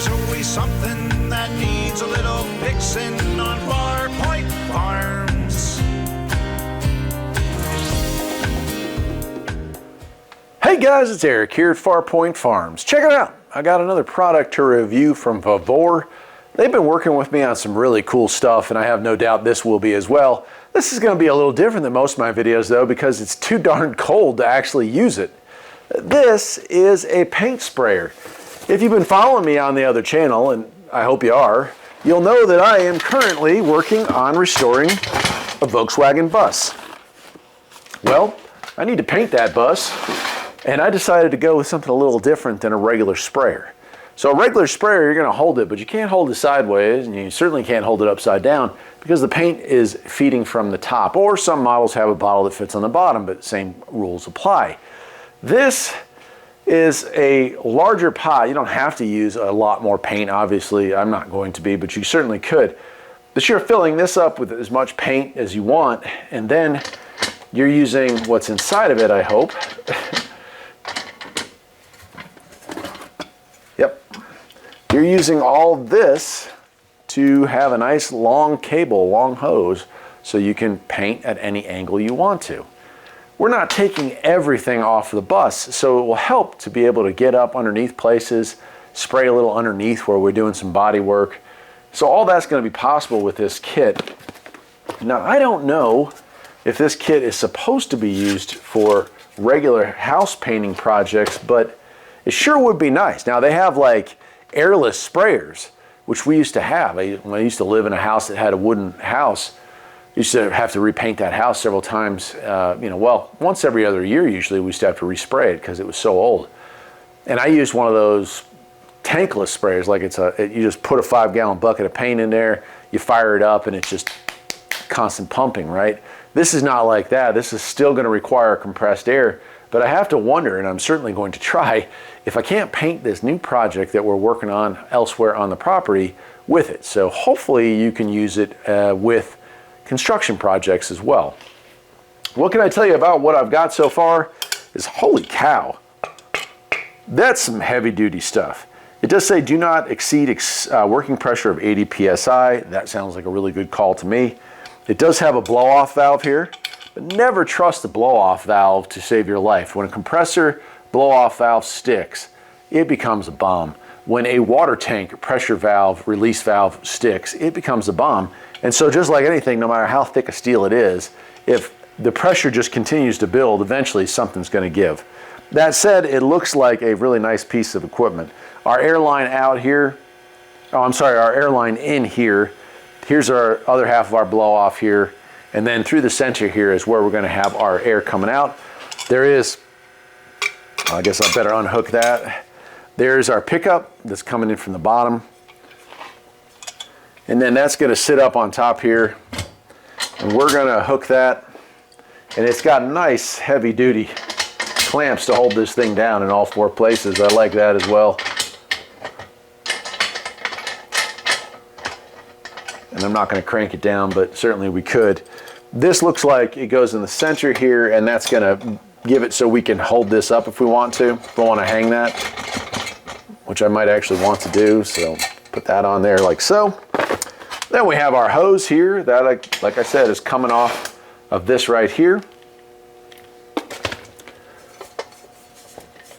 There's always something that needs a little fixing on Farpoint Farms. Hey guys, it's Eric here at Farpoint Farms. Check it out. I got another product to review from Vevor. They've been working with me on some really cool stuff, and I have no doubt this will be as well. This is going to be a little different than most of my videos though, because it's too darn cold to actually use it. This is a paint sprayer. If you've been following me on the other channel, and I hope you are, you'll know that I am currently working on restoring a Volkswagen bus. Well, I need to paint that bus, and I decided to go with something a little different than a regular sprayer. So a regular sprayer, you're going to hold it, but you can't hold it sideways, and you certainly can't hold it upside down because the paint is feeding from the top, or some models have a bottle that fits on the bottom, but same rules apply. This is a larger pot. You don't have to use a lot more paint, obviously. I'm not going to be, but you certainly could. But you're filling this up with as much paint as you want, and then you're using what's inside of it, I hope. Yep. You're using all this to have a nice long cable, long hose, so you can paint at any angle you want to. We're not taking everything off the bus, so it will help to be able to get up underneath places, spray a little underneath where we're doing some body work. So all that's going to be possible with this kit. Now, I don't know if this kit is supposed to be used for regular house painting projects, but it sure would be nice. Now, they have like airless sprayers, which we used to have. When I used to live in a house that had a wooden house, used to have to repaint that house several times, well, once every other year usually we used to have to respray it because it was so old. And I used one of those tankless sprayers, like you just put a 5-gallon bucket of paint in there, you fire it up, and it's just constant pumping, right? This is not like that. This is still going to require compressed air, but I have to wonder, and I'm certainly going to try, if I can't paint this new project that we're working on elsewhere on the property with it. So hopefully you can use it with construction projects as well. What can I tell you about what I've got so far is, holy cow, that's some heavy duty stuff. It does say do not exceed working pressure of 80 psi. That sounds like a really good call to me. It does have a blow off valve here, but never trust the blow off valve to save your life. When a compressor blow off valve sticks, it becomes a bomb. When a water tank pressure valve, release valve sticks, it becomes a bomb. And so just like anything, no matter how thick a steel it is, if the pressure just continues to build, eventually something's going to give. That said, it looks like a really nice piece of equipment. Our airline out here, our airline in here, here's our other half of our blow off here, and then through the center here is where we're going to have our air coming out. There is, I guess I better unhook that. There's our pickup that's coming in from the bottom. And then that's going to sit up on top here, and we're going to hook that, and it's got nice heavy duty clamps to hold this thing down in all 4 places. I like that as well. And I'm not going to crank it down, but certainly we could. This looks like it goes in the center here, and that's going to give it so we can hold this up if we want to. If we want to hang that, which I might actually want to do, so put that on there like so. Then we have our hose here that, like I said, is coming off of this right here.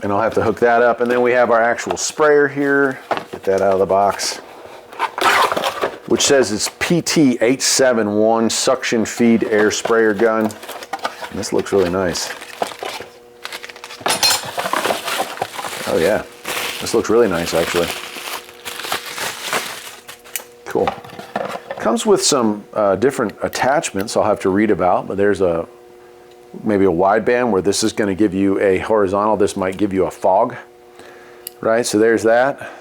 And I'll have to hook that up. And then we have our actual sprayer here. Get that out of the box. Which says it's PT871 suction feed air sprayer gun. And this looks really nice. Oh yeah, this looks really nice actually. Cool. Comes with some different attachments I'll have to read about, but there's maybe a wideband where this is going to give you a horizontal, this might give you a fog, right? So there's that.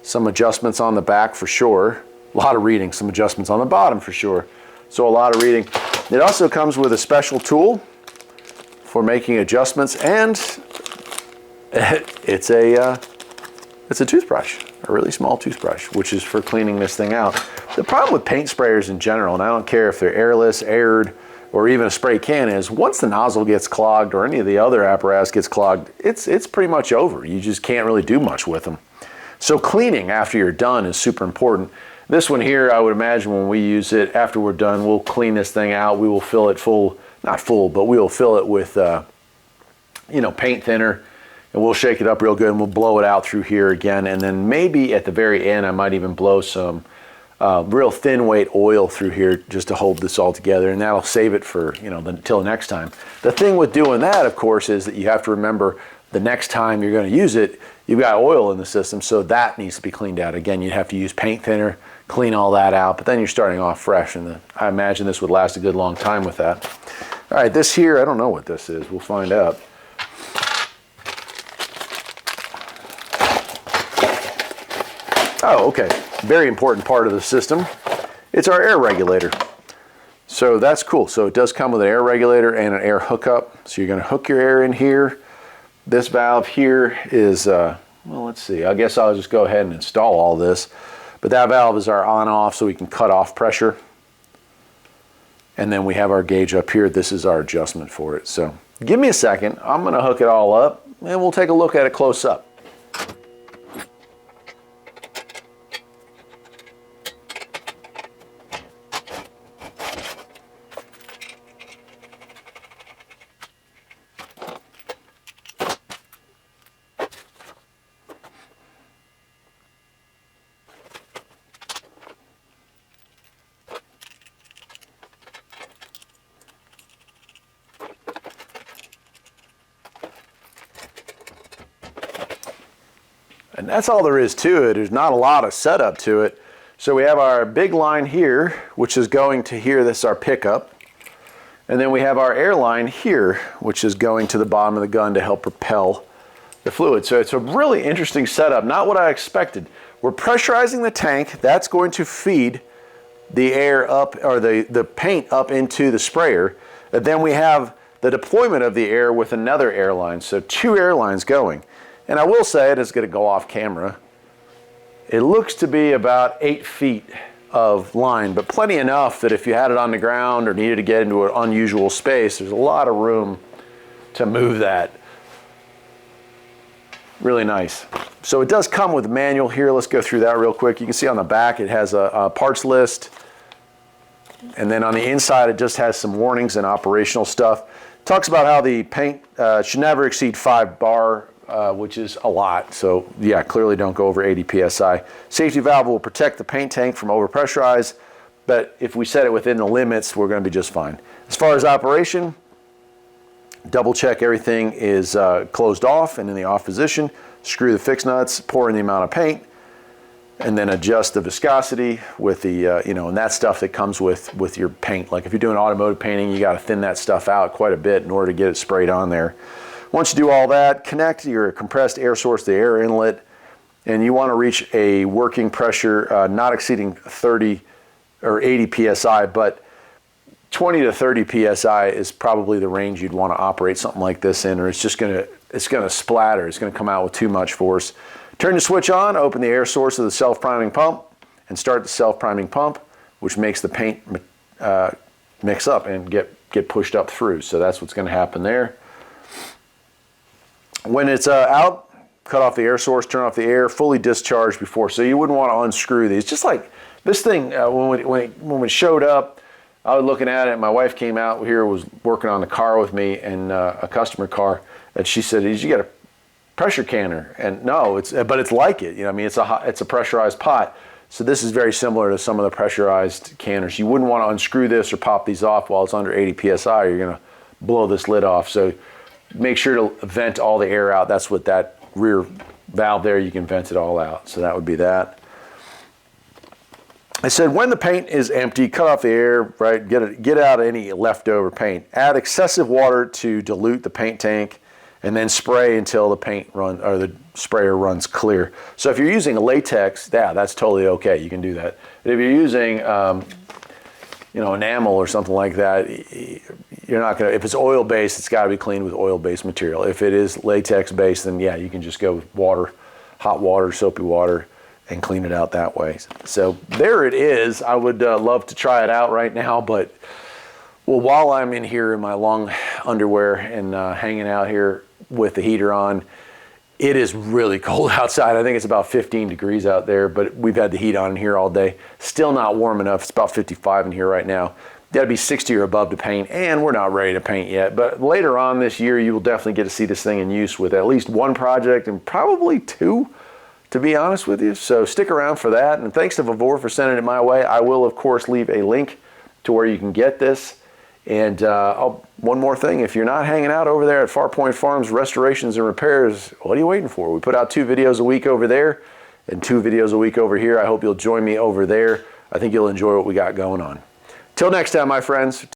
Some adjustments on the back for sure. A lot of reading. Some adjustments on the bottom for sure. So a lot of reading. It also comes with a special tool for making adjustments, and it's a toothbrush, a really small toothbrush, which is for cleaning this thing out. The problem with paint sprayers in general, and I don't care if they're airless, aired, or even a spray can, is once the nozzle gets clogged or any of the other apparatus gets clogged, it's pretty much over. You just can't really do much with them. So cleaning after you're done is super important. This one here, I would imagine when we use it, after we're done, we'll clean this thing out. We will fill it full, not full, but we will fill it with, paint thinner, and we'll shake it up real good, and we'll blow it out through here again. And then maybe at the very end, I might even blow some real thin weight oil through here just to hold this all together, and that'll save it for, until next time. The thing with doing that, of course, is that you have to remember the next time you're going to use it, you've got oil in the system, so that needs to be cleaned out. Again, you'd have to use paint thinner, clean all that out, but then you're starting off fresh, and I imagine this would last a good long time with that. All right, this here, I don't know what this is. We'll find out. Oh, okay. Very important part of the system. It's our air regulator. So that's cool. So it does come with an air regulator and an air hookup. So you're going to hook your air in here. This valve here is, well, let's see. I guess I'll just go ahead and install all this. But that valve is our on-off, so we can cut off pressure. And then we have our gauge up here. This is our adjustment for it. So give me a second. I'm going to hook it all up, and we'll take a look at it close up. And that's all there is to it. There's not a lot of setup to it. So we have our big line here, which is going to here. This is our pickup. And then we have our air line here, which is going to the bottom of the gun to help propel the fluid. So it's a really interesting setup, not what I expected. We're pressurizing the tank. That's going to feed the air up, or the paint up into the sprayer. And then we have the deployment of the air with another air line. So 2 air lines going. And I will say, it is going to go off camera, it looks to be about 8 feet of line, but plenty enough that if you had it on the ground or needed to get into an unusual space, there's a lot of room to move that. Really nice. So it does come with a manual here. Let's go through that real quick. You can see on the back it has a parts list, and then on the inside it just has some warnings and operational stuff. It talks about how the paint should never exceed 5 bar, which is a lot. So yeah, clearly don't go over 80 psi. Safety valve will protect the paint tank from overpressurize, but if we set it within the limits, we're going to be just fine. As far as operation, double check everything is closed off and in the off position. Screw the fix nuts, pour in the amount of paint, and then adjust the viscosity with the, and that stuff that comes with your paint. Like if you're doing automotive painting, you got to thin that stuff out quite a bit in order to get it sprayed on there. Once you do all that, connect your compressed air source to the air inlet, and you want to reach a working pressure not exceeding 30 or 80 psi, but 20 to 30 psi is probably the range you'd want to operate something like this in, or it's going to splatter. It's going to come out with too much force. Turn the switch on, open the air source of the self-priming pump, and start the self-priming pump, which makes the paint mix up and get pushed up through. So that's what's going to happen there. When it's out, cut off the air source, turn off the air, fully discharge before. So you wouldn't want to unscrew these. Just like this thing, when it showed up, I was looking at it, and my wife came out here, was working on the car with me, and a customer car, and she said, "Did you get a pressure canner?" And no, but it's like it. It's a pressurized pot. So this is very similar to some of the pressurized canners. You wouldn't want to unscrew this or pop these off while it's under 80 psi. You're going to blow this lid off. So make sure to vent all the air out. That's what that rear valve there, you can vent it all out. So that would be that. I said when the paint is empty, cut off the air, right? Get out any leftover paint. Add excessive water to dilute the paint tank, and then spray until the the sprayer runs clear. So if you're using a latex, yeah, that's totally okay. You can do that. But if you're using enamel or something like that, you're not gonna. If it's oil-based, it's got to be cleaned with oil-based material. If it is latex-based, then yeah, you can just go with water, hot water, soapy water, and clean it out that way. So there it is. I would love to try it out right now, but while I'm in here in my long underwear and hanging out here with the heater on, It is really cold outside. I think it's about 15 degrees out there, but we've had the heat on in here all day. Still not warm enough. It's about 55 in here right now. Got to be 60 or above to paint, and we're not ready to paint yet. But later on this year, you will definitely get to see this thing in use with at least one project and probably two, to be honest with you. So stick around for that. And thanks to Vevor for sending it my way. I will, of course, leave a link to where you can get this. And one more thing, if you're not hanging out over there at Farpoint Farms Restorations and Repairs, what are you waiting for? We put out 2 videos a week over there and 2 videos a week over here. I hope you'll join me over there. I think you'll enjoy what we got going on. Till next time, my friends.